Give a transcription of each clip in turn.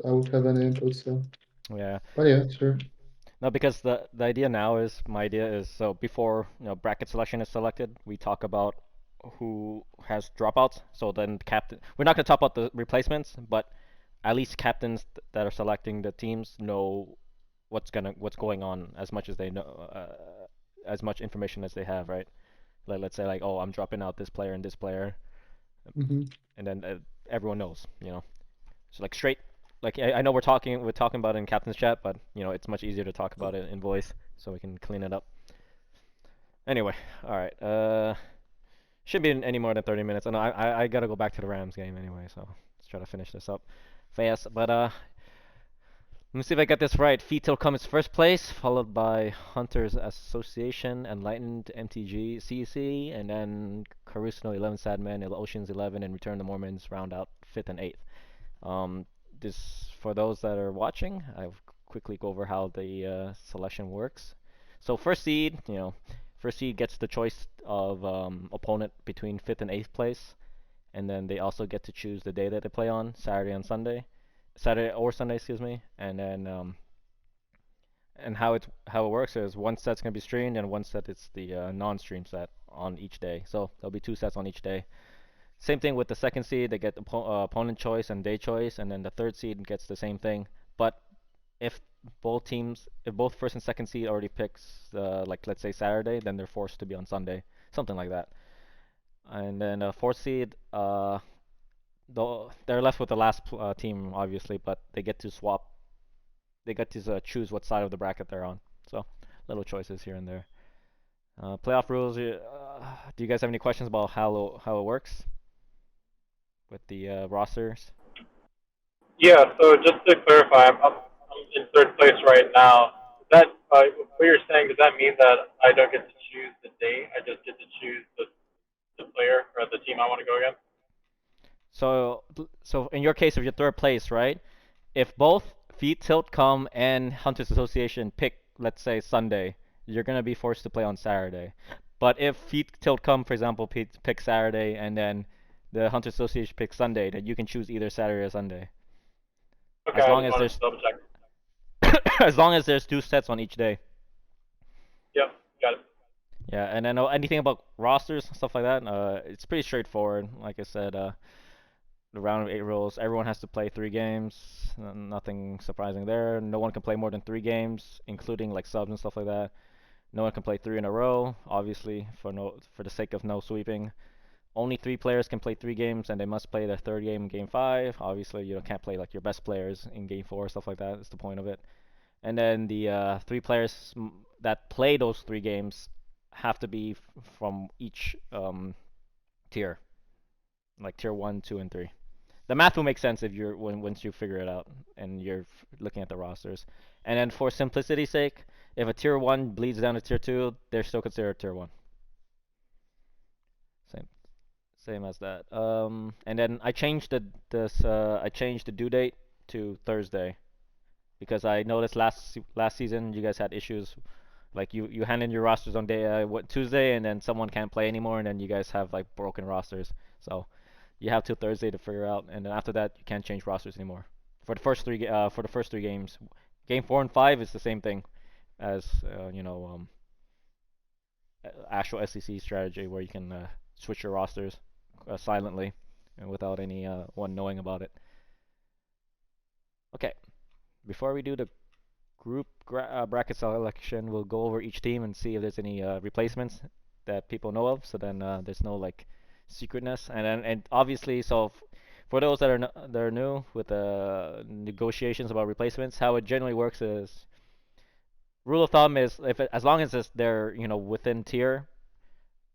I would have any input. So, Yeah. but yeah, sure. No, because the idea now is my idea is so before bracket selection is selected, we talk about who has dropouts. So then captain, we're not gonna talk about the replacements, but at least captains that are selecting the teams know what's going on as much as they know, as much information as they have, right? Like let's say like, oh, I'm dropping out this player and this player, Hmm. and then everyone knows, So like straight, like I know we're talking about it in captain's chat, but it's much easier to talk about it in voice, so we can clean it up. Anyway, all right. Shouldn't be in any more than 30 minutes. I know I gotta go back to the Rams game anyway, so let's try to finish this up fast. But let me see if I got this right. Fetal comes first place, followed by Hunters Association, Enlightened MTG CC, and then Caruso 11 Sad Men, Oceans 11, and Return of the Mormons round out fifth and eighth. Um, this for those that are watching, I'll quickly go over how the selection works. So first seed gets the choice of opponent between fifth and eighth place, and then they also get to choose the day that they play on, Saturday or Sunday, excuse me, and then and how it works is one set's gonna be streamed and one set is the non-stream set on each day. So there'll be two sets on each day. Same thing with the second seed, they get opponent choice and day choice, and then the third seed gets the same thing. But if if both first and second seed already picks, like let's say Saturday, then they're forced to be on Sunday, something like that. And then fourth seed, they're left with the last team, obviously, but they get to swap. They get to choose what side of the bracket they're on. So little choices here and there. Playoff rules. Do you guys have any questions about how it works with the rosters? Yeah, so just to clarify, I'm in third place right now. That what you're saying, does that mean that I don't get to choose the day? I just get to choose the player or the team I want to go against? So in your case, if you're third place, right? If both Feet Tilt Come and Hunters Association pick, let's say Sunday, you're gonna be forced to play on Saturday. But if Feet Tilt Come, for example, pick Saturday, and then the Hunters Association picks Sunday, then you can choose either Saturday or Sunday, Okay, as I long just as wanted to there's double check. as long as there's two sets on each day. Yep, got it. Yeah, and then anything about rosters and stuff like that, it's pretty straightforward. Like I said, the round of eight rules. Everyone has to play 3 games. Nothing surprising there. No one can play more than 3 games, including like subs and stuff like that. No one can play three in a row, obviously, for the sake of no sweeping. Only 3 players can play 3 games, and they must play their third game in game five. Obviously, you can't play like your best players in game four, stuff like that. That's the point of it. And then the 3 players that play those 3 games have to be from each tier, like tier one, two, and three. The math will make sense if once you figure it out and you're looking at the rosters. And then for simplicity's sake, if a tier one bleeds down to tier two, they're still considered tier one. Same same as that. And then I changed the due date to Thursday because I noticed last season you guys had issues. Like you hand in your rosters on Tuesday, and then someone can't play anymore, and then you guys have like broken rosters. So you have till Thursday to figure out, and then after that you can't change rosters anymore. For the first 3 games, game four and five is the same thing as actual SDC strategy where you can switch your rosters silently and without anyone knowing about it. Okay, before we do the bracket selection, we'll go over each team and see if there's any replacements that people know of. So then there's no like secretness, and obviously, so for those that are new with negotiations about replacements, how it generally works is rule of thumb is as long as they're within tier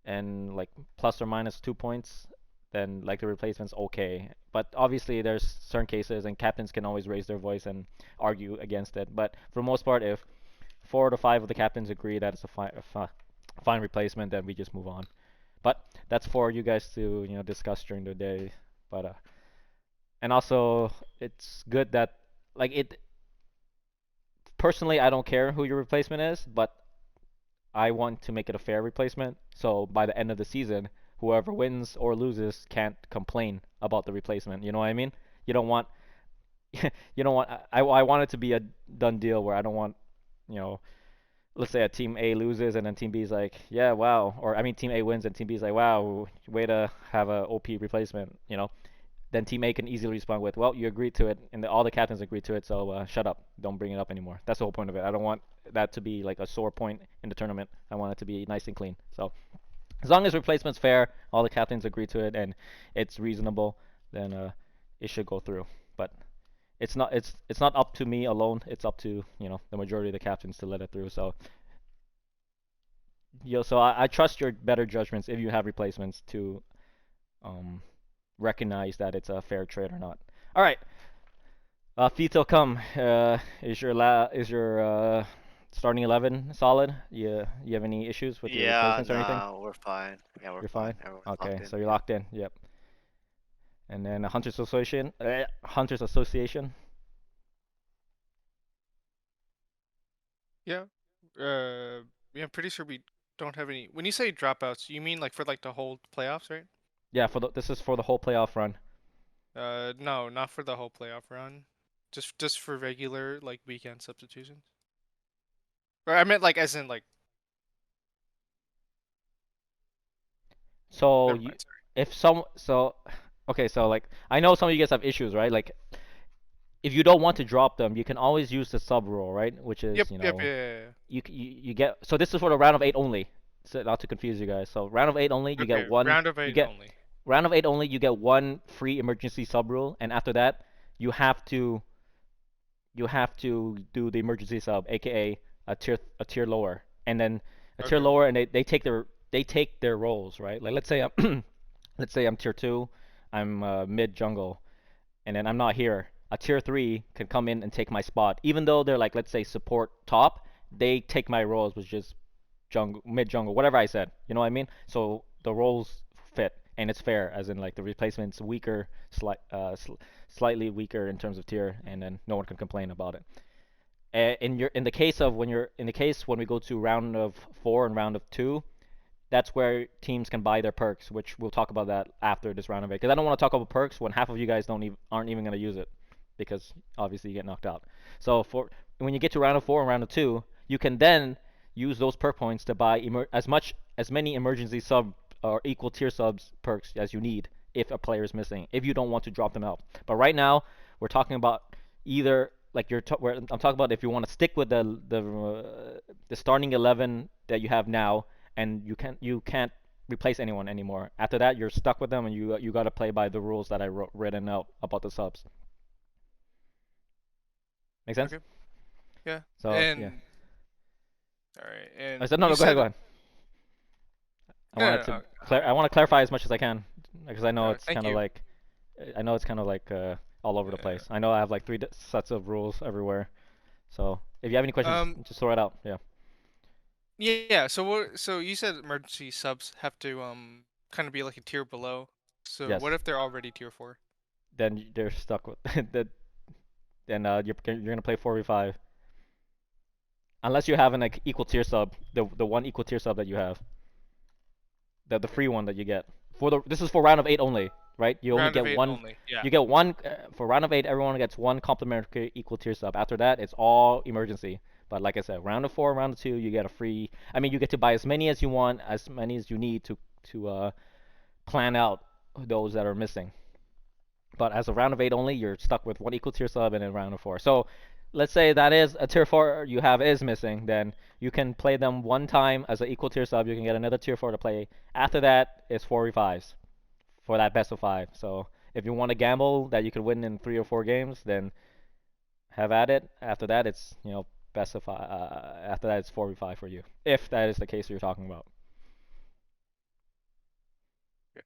and like plus or minus 2 points, then like the replacement's okay. But obviously there's certain cases and captains can always raise their voice and argue against it. But for the most part, if 4 to 5 of the captains agree that it's a fine replacement, then we just move on. But that's for you guys to discuss during the day. But and also it's good that like it personally I don't care who your replacement is, but I want to make it a fair replacement. So by the end of the season, whoever wins or loses can't complain about the replacement. You know what I mean? You don't want you don't want. I want it to be a done deal where I don't want, you know, let's say a team A loses and then team B is like, yeah, wow, or I mean team A wins and team B is like, wow, way to have a OP replacement, you know. Then team A can easily respond with, well, you agreed to it, and all the captains agreed to it, so shut up, don't bring it up anymore. That's the whole point of it. I don't want that to be like a sore point in the tournament. I want it to be nice and clean. So as long as replacement's fair, all the captains agree to it, and it's reasonable, then it should go through. But it's not up to me alone. It's up to, you know, the majority of the captains to let it through. So so I trust your better judgments if you have replacements to um, recognize that it's a fair trade or not. All right, Fito, come. Is your starting 11 solid? You have any issues with your Yeah, replacements or anything? nah, we're fine. Yeah, we're You're fine. fine. Everyone's locked Okay, in. so you're Yeah. locked in. Yep. And then Hunters Association. Hunters Association. Yeah. Yeah, I'm pretty sure we don't have any. When you say dropouts, you mean like for like the whole playoffs, right? Yeah, this is for the whole playoff run. No, not for the whole playoff run. Just for regular like weekend substitutions. Or I meant like as in like. So Never you, mind. Sorry. if some, so, okay, so like I know some of you guys have issues, right? Like if you don't want to drop them, you can always use the sub rule, right? Which Yep. is, you Yep. know, Yeah. you get. So this is for the round of 8 only. So not to confuse you guys. So round of 8 only, you get Okay. one. Round of You 8 get only. round of 8 only. You get one free emergency sub rule, and after that, you have to do the emergency sub, aka a tier lower, and then a tier Okay. lower, and they take their roles, right? Like let's say I'm tier 2, I'm mid jungle, and then I'm not here. A tier 3 can come in and take my spot, even though they're like, let's say, support top. They take my roles, which is jungle, mid jungle, whatever I said. You know what I mean? So the roles fit and it's fair, as in like the replacement's weaker, slightly weaker in terms of tier, and then no one can complain about it. In the case of when we go to round of 4 and round of 2, that's where teams can buy their perks, which we'll talk about that after this round of 8. Because I don't want to talk about perks when half of you guys aren't even going to use it, because obviously you get knocked out. So for when you get to round of 4 and round of 2, you can then use those perk points to buy as many emergency sub or equal tier subs perks as you need if a player is missing, if you don't want to drop them out. But right now we're talking about either like I'm talking about if you want to stick with the starting 11 that you have now, and you can't replace anyone anymore. After that, you're stuck with them, and you got to play by the rules that I written out about the subs. Make sense? Okay. Yeah. So yeah. And all right. I And said no, you no. Go ahead, said go ahead. no, no, no. I want to clarify as much as I can, because I know it's Thank kind of you. like all over the place. I know I have like three sets of rules everywhere. So if you have any questions, just throw it out. Yeah. Yeah. So what? So you said emergency subs have to kind of be like a tier below. So Yes. what if they're already tier 4? Then they're stuck with that. Then you're gonna play 4v5 unless you have an like, equal tier sub, the one equal tier sub that you have, the free one that you get this is for round of 8 only, right? You only Round of get 8 one. only. Yeah. You get one for round of 8. Everyone gets one complimentary equal tier sub. After that, it's all emergency. But like I said, round of 4, round of 2, you get a free. I mean, you get to buy as many as you want, as many as you need to plan out those that are missing. But as a round of 8 only, you're stuck with one equal tier sub and then round of 4. So let's say that is a tier 4 you have is missing, then you can play them one time as an equal tier sub. You can get another tier 4 to play. After that, it's 4v5s for that best of 5. So if you want to gamble that you could win in 3 or 4 games, then have at it. After that, it's, best of 5. After that, it's 4v5 for you, if that is the case you're talking about. Yeah.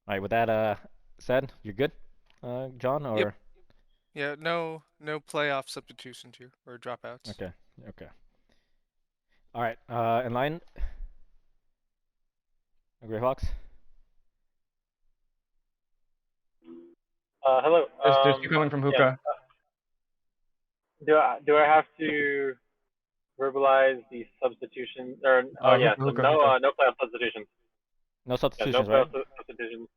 All right, with that said, you're good, John, Yep. or Yeah. No playoff substitutions here or dropouts. okay, okay. All right, in line, Greyhawks. Hello. There's two coming from Yeah. hookah. Do I have to verbalize the substitution or oh yeah, so Hookah. no playoff substitutions. No Yeah, no substitutions, right? playoff substitutions.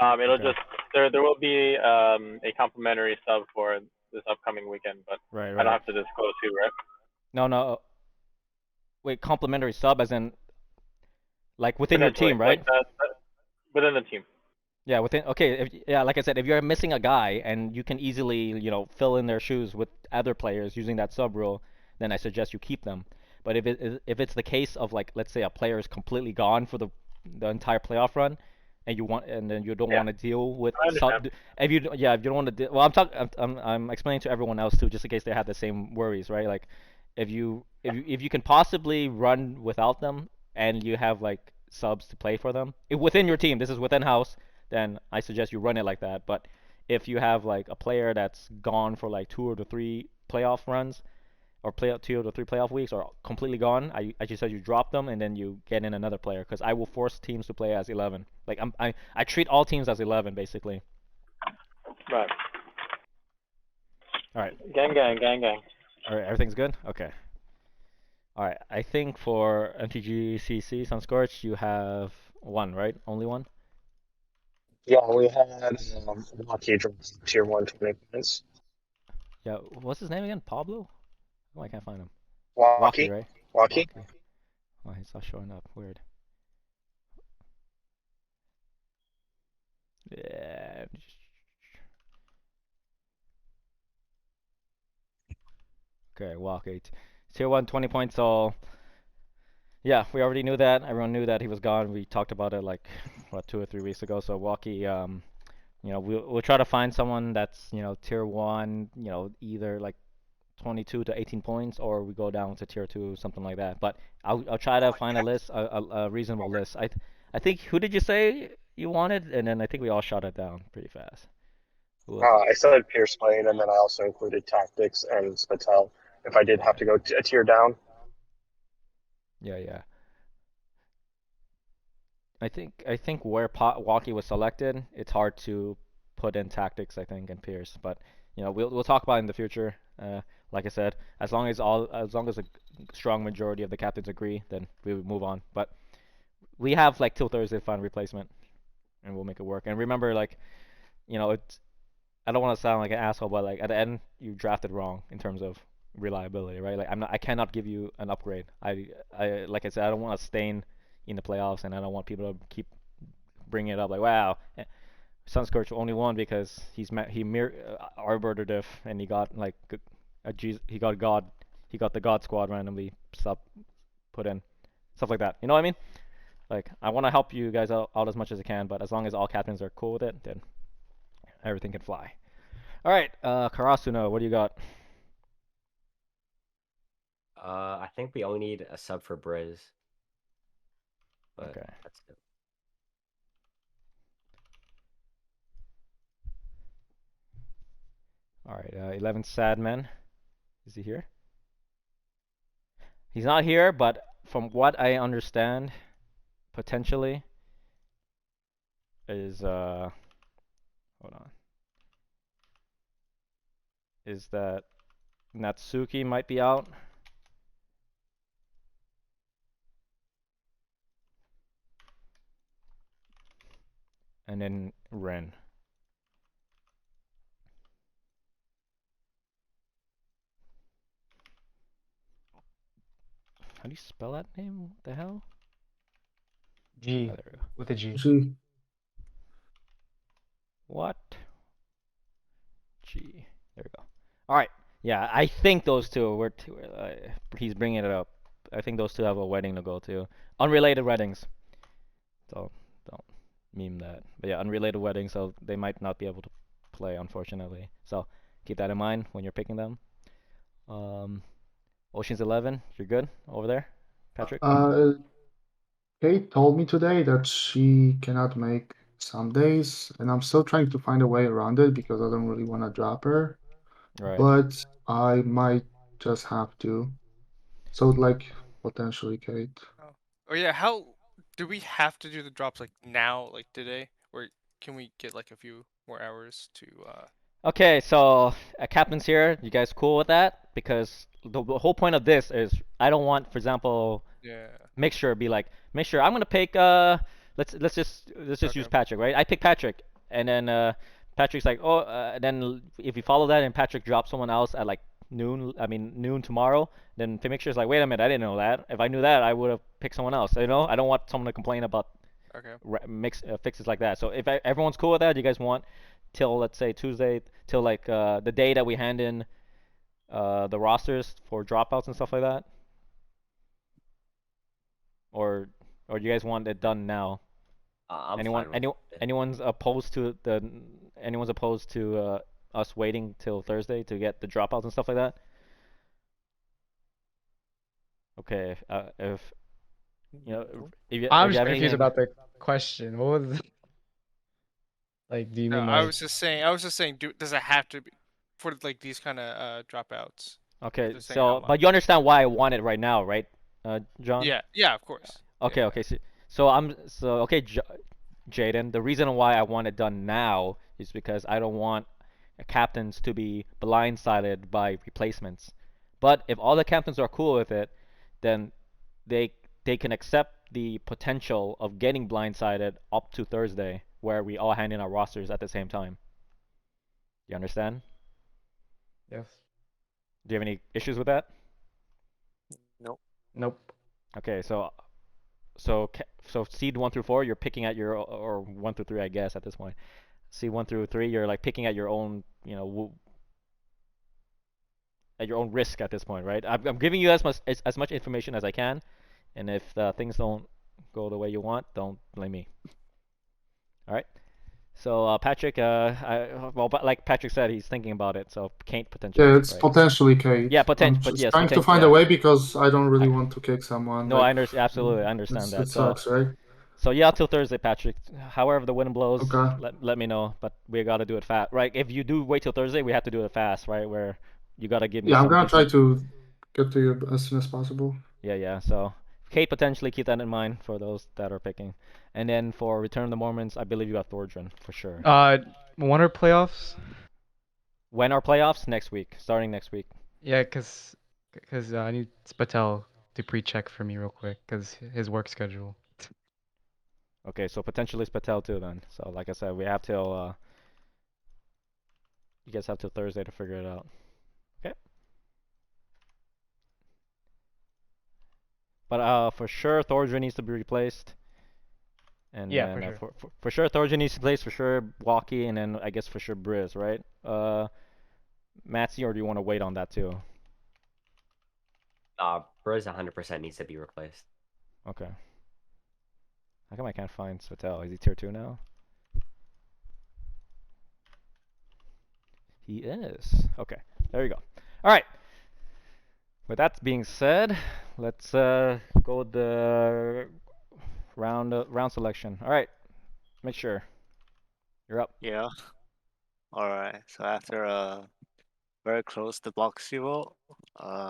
It'll Okay. just there will be a complimentary sub for this upcoming weekend, but Right, I don't right. have to disclose who, right? No, no. Wait, complimentary sub as in like within your Potentially, team, like right? that within the team. Yeah, within okay, yeah, like I said, if you're missing a guy and you can easily, fill in their shoes with other players using that sub rule, then I suggest you keep them. But if it's the case of like let's say a player is completely gone for the entire playoff run, and then you don't Yeah, want to deal with I understand. if you don't want to well I'm explaining to everyone else too just in case they have the same worries, right? Like if you can possibly run without them and you have like subs to play for them within your team, this is within house, then I suggest you run it like that. But if you have like a player that's gone for like 2 or 3 playoff runs, or 2 or 3 playoff weeks, or completely gone, I just said you drop them and then you get in another player because I will force teams to play as 11. Like I treat all teams as 11 basically. Right. All right, Gang, gang, gang, gang. all right, everything's good. Okay. All right, I think for MTGCC Sunscorch you have one, right? Only one. Yeah, we had Lucky drops tier 1 20 points. Yeah, what's his name again? Pablo? Oh, I can't find him. Waki, Lucky, right? Lucky. Waki. Oh, he's not showing up. Weird. Yeah. Okay, walk 8. Tier 1, 20 points. So, yeah, we already knew that. Everyone knew that he was gone. We talked about it like, what, 2 or 3 weeks ago. So, Walkie, we'll try to find someone that's, tier 1, either like 22 to 18 points, or we go down to tier 2, something like that. But I'll try to find a list, a reasonable list. I think, who did you say you wanted? And then I think we all shot it down pretty fast. Who was it? I said Pierce Lane, and then I also included Tactics and Spatel if I did have Okay. to go a tier down. Yeah, yeah. I think where Walkie was selected, it's hard to put in Tactics, I think, and Pierce. But we'll talk about it in the future. Like I said, as long as a strong majority of the captains agree, then we will move on. But we have like till Thursday to find a replacement, and we'll make it work. And remember, like, it's I don't want to sound like an asshole, but like at the end, you drafted wrong in terms of reliability, right? Like I cannot give you an upgrade. Like I said, I don't want to stain in the playoffs, and I don't want people to keep bringing it up. Like, wow, Sunscorch only won because he arbitered diff, and he got like he got the God Squad randomly put in, stuff like that. You know what I mean? Like, I want to help you guys out as much as I can, but as long as all captains are cool with it, then everything can fly. All right, Karasuno, what do you got? I think we only need a sub for Briz. But Okay. that's it. All right, 11 Sadman. Is he here? He's not here, but from what I understand, potentially is hold on. Is that Natsuki might be out? And then Ren. How do you spell that name? What the hell? G Oh, there we go. with a G. G. What? G. There we go. All right. Yeah, I think those two were. He's bringing it up. I think those two have a wedding to go to. Unrelated weddings. So don't meme that. But yeah, unrelated weddings. So they might not be able to play, unfortunately. So keep that in mind when you're picking them. Ocean's 11. You're good over there, Patrick. Kate told me today that she cannot make some days, and I'm still trying to find a way around it because I don't really want to drop her. Right. But I might just have to. So like potentially Kate. Oh yeah, how do we have to do the drops like now, like today, or can we get like a few more hours to? Okay, so captains here, you guys cool with that? Because the whole point of this is I don't want, for example, Yeah. Mixture be like, Mixture, I'm gonna pick let's just Okay. use Patrick, right? I pick Patrick, and then Patrick's like, oh, then if you follow that, and Patrick drops someone else at like noon tomorrow, then Pimixture's like, wait a minute, I didn't know that. If I knew that, I would have picked someone else. You know, I don't want someone to complain about Okay. fixes like that. So if everyone's cool with that, you guys want till let's say Tuesday, till like the day that we hand in the rosters for dropouts and stuff like that, or you guys want it done now? I'm Anyone fine with it. anyone's opposed to us waiting till Thursday to get the dropouts and stuff like that? Okay, if you know I'm if you just have confused anything. about the question. What was like? Do you No, mean I like? was just saying, does it have to be for like these kind of dropouts? Okay, Just saying how so much. but you understand why I want it right now, right, John? Yeah, of course. Okay, Yeah. okay. So okay, Jaden. The reason why I want it done now is because I don't want captains to be blindsided by replacements. But if all the captains are cool with it, then they can accept the potential of getting blindsided up to Thursday, where we all hand in our rosters at the same time. You understand? Yes. Do you have any issues with that? Nope. Okay, so seed 1 through 4, you're picking at your or 1 through 3, I guess at this point. Seed 1 through 3, you're like picking at your own, at your own risk at this point, right? I'm giving you as much information as I can, and if things don't go the way you want, don't blame me. All right. So Patrick, but like Patrick said, he's thinking about it. So Kate potentially, Yeah, it's right? potentially Kate. Yeah, I'm but just yes, trying to find yeah. a way because I don't really I, want to kick someone. no, Like, I understand absolutely. I understand it that. sucks, right? So yeah, till Thursday, Patrick. However the wind blows, Okay. let me know. But we gotta do it fast, right? If you do wait till Thursday, we have to do it fast, right? Where you gotta give me Yeah, I'm some gonna try decent. to get to you as soon as possible. Yeah. So Kate, potentially keep that in mind for those that are picking. And then for Return of the Mormons, I believe you got Thorgren for sure. Wonder playoffs? When are playoffs? Next week, starting next week. Yeah, cause I need Spatel to pre-check for me real quick, cause his work schedule. Okay, so potentially Spatel too then. So like I said, we have till you guys have till Thursday to figure it out. Okay. But for sure Thorgren needs to be replaced. And Yeah, then for sure. for sure Thorgren needs to be replaced, for sure Walkie, and then I guess for sure Briz, right? Matsy, or do you want to wait on that too? Briz 100% needs to be replaced. Okay. How come I can't find Spatel? Is he tier 2 now? He is. Okay, there you go. All right. With that being said, let's go with the round selection. All right, make sure you're up. Yeah. All right. So after very close to block zero,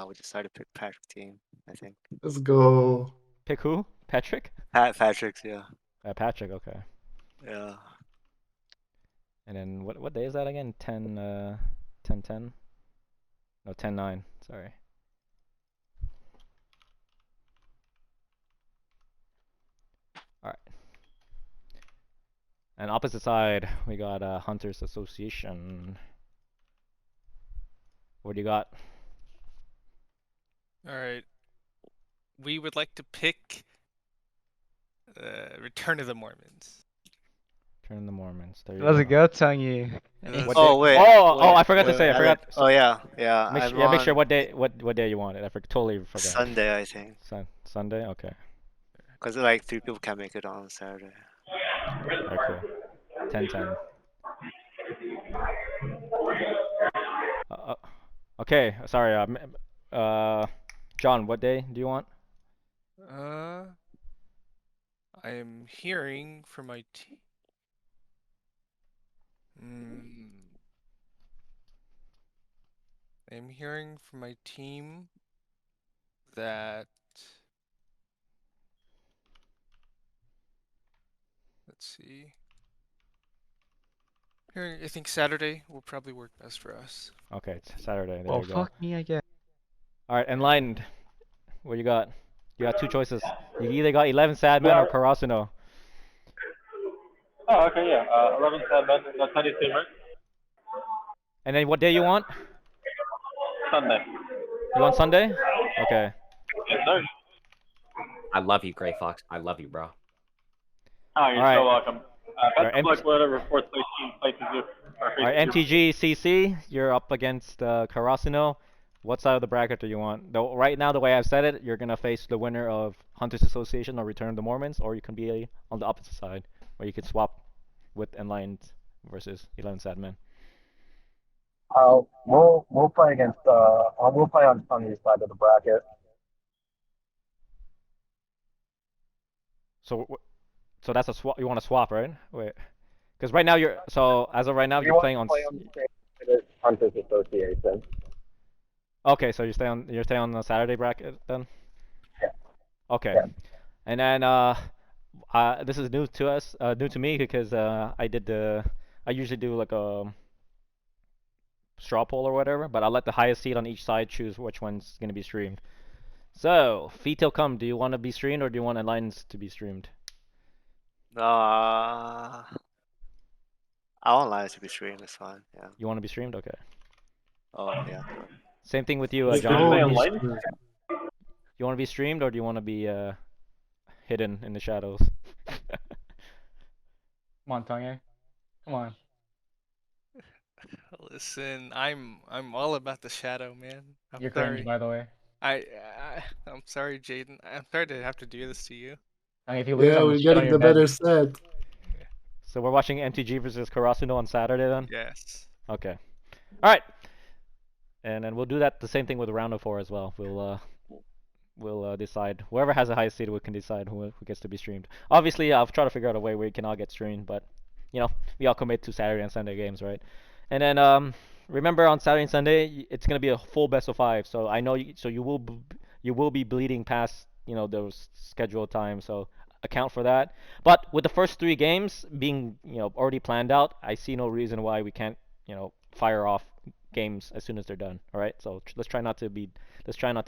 we decided to pick Patrick team. I think. Let's go. Pick who? Patrick? Patrick's, yeah. Patrick. Okay. Yeah. And then what day is that again? 10/10. No, 10/9. Sorry. All right. And opposite side, we got Hunters Association. What do you got? All right. We would like to pick Return of the Mormons. Turn the Mormons. There you Let's go. go, Tangi. What Oh day? wait. Oh, I forgot to wait, say. I forgot. Oh yeah, yeah. Make sure what day you want it. totally forgot. Sunday, I think. Sunday. Okay. Cause like 3 people can't make it on Saturday. Alright, cool. 10/10. Okay. Sorry. John, what day do you want? I am hearing from my team. I'm hearing from my team that let's see. I think Saturday will probably work best for us. Okay, it's Saturday. There Oh, you go. fuck me again. All right, Enlightened. What you got? You got two choices. You either got 11 Sadman or Karasuno. Oh, okay, yeah. 11 7, that's Sunday team, right? And then what day you want? Sunday. You want Sunday? Okay. Yes, sir. I love you, Gray Fox. I love you, bro. Oh, you're so Alright. welcome. Best Alright, of luck, whatever fourth place team places you. Or Alright, faces you. MTG CC, you're up against Karasuno. What side of the bracket do you want? Though right now, the way I've said it, you're gonna face the winner of Hunters Association or Return of the Mormons, or you can be on the opposite side, where you can swap with Enlightened versus 11 Sad Men. We'll play against we'll play on the side of the bracket. So that's a swap. You want to swap, right? Wait, because right now you're as of right now We you're want playing to on. play on the same side as Hunters Association. Okay, so you're staying on the Saturday bracket then. Yeah. Okay, Yeah. and then this is new to us, new to me because I usually do like a straw poll or whatever, but I'll let the highest seed on each side choose which one's gonna be streamed. So, Feet come, do you want to be streamed or do you want Alliance to be streamed? I want Lions to be streamed. It's fine. Yeah. You want to be streamed? Okay. Oh yeah. Same thing with you, Let's Johnny. go. You want to be streamed or do you want to be hidden in the shadows? Come on, Tongue. Come on. Listen, I'm all about the shadow, man. I'm You're sorry. cringe, by the way. I'm sorry, Jaden. I'm sorry to have to do this to you. Tongue, if you lose, Yeah, I'm we're gonna shit on getting your the bed. better set. So we're watching MTG versus Karasuno on Saturday then? Yes. Okay. Alright. And then we'll do that the same thing with round of 4 as well. We'll decide. Whoever has the highest seed we can decide who gets to be streamed. Obviously, I'll try to figure out a way where you can all get streamed, but you know, we all commit to Saturday and Sunday games, right? And then remember on Saturday and Sunday it's gonna be a full best of 5. So I know you will be bleeding past those scheduled times. So account for that. But with the first 3 games being already planned out, I see no reason why we can't fire off games as soon as they're done. All right. So let's try not to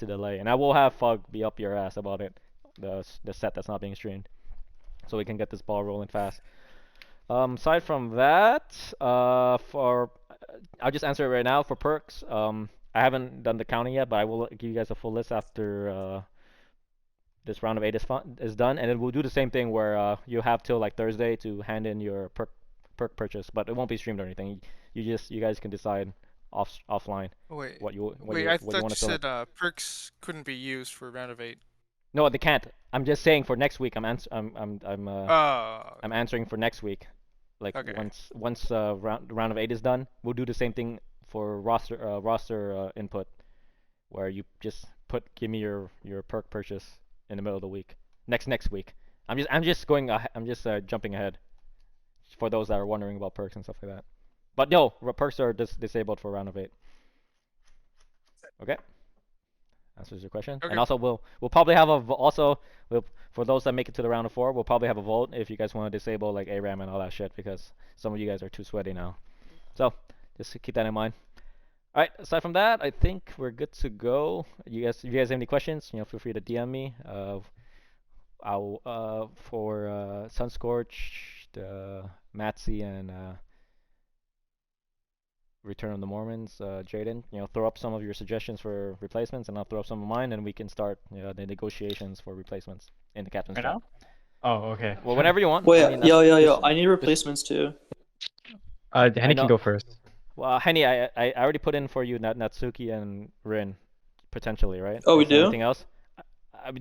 delay. And I will have Fug be up your ass about it, the set that's not being streamed, so we can get this ball rolling fast. Aside from that, I'll just answer it right now. For perks, I haven't done the counting yet, but I will give you guys a full list after this round of 8 is done, and then we'll do the same thing where you have till like Thursday to hand in your perk purchase, but it won't be streamed or anything. You guys can decide offline Wait. what you I want thought to you select. said perks couldn't be used for round of 8. No, they can't. I'm just saying for next week. I'm Oh. answering for next week. Like Okay. once round of 8 is done, we'll do the same thing for roster input, where you just give me your perk purchase in the middle of the week. Next week. I'm just jumping ahead for those that are wondering about perks and stuff like that. But no, perks are disabled for round of 8. Okay. Answers your question. Okay. And also we'll probably have for those that make it to the round of 4, we'll probably have a vote if you guys want to disable like ARAM and all that shit, because some of you guys are too sweaty now. So just keep that in mind. All right. Aside from that, I think we're good to go. If you guys have any questions, feel free to DM me. I'll for Sunscorched, Matsy, and Return of the Mormons, Jaden, throw up some of your suggestions for replacements, and I'll throw up some of mine, and we can start the negotiations for replacements in the captain's Right chat. now? Oh, okay. Well, whenever you want. Wait, I mean, yo. I need replacements too. Henny know. can go first. Well, Henny, I already put in for you Natsuki and Rin, potentially, right? Oh, we Is there do? Anything else?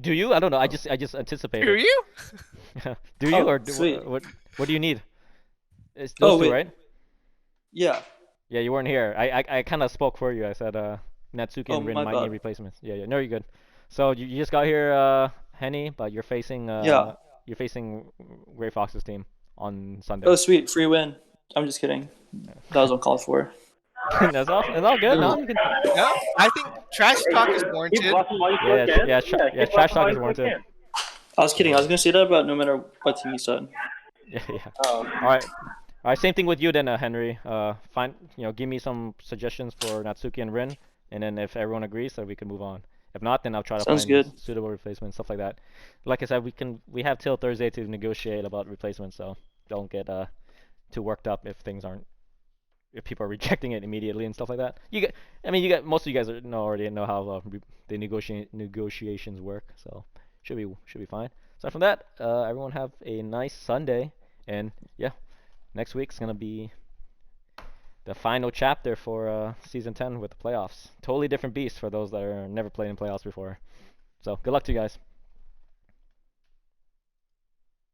Do you? I don't know. I just anticipated. Do you? Do you, Oh, or sweet. what do you need? It's those two, wait. right? Yeah. Yeah, you weren't here. I kind of spoke for you. I said Natsuki and Rin my might bad. need replacements. Yeah. No, you're good. So you just got here, Henny, but you're facing Yeah. You're facing Gray Fox's team on Sunday. Oh, sweet. Free win. I'm just kidding. That was uncalled for. That's all good. No, you can. No, I think trash talk is warranted. Keep bluffing while you still can. Yeah. Keep Trash bluffing talk while is you warranted. still can. I was kidding. I was gonna say that, but no matter what team you said. Yeah. Oh. All right. Same thing with you then, Henry. Give me some suggestions for Natsuki and Rin, and then if everyone agrees, then we can move on. If not, then I'll try to Sounds find good. suitable replacements, stuff like that. Like I said, we have till Thursday to negotiate about replacements. So don't get too worked up if if people are rejecting it immediately and stuff like that. You get most of you guys already know how the negotiations work, so should be fine. Aside from that, everyone have a nice Sunday, and yeah, next week's gonna be the final chapter for season 10 with the playoffs. Totally different beast for those that are never played in playoffs before. So good luck to you guys.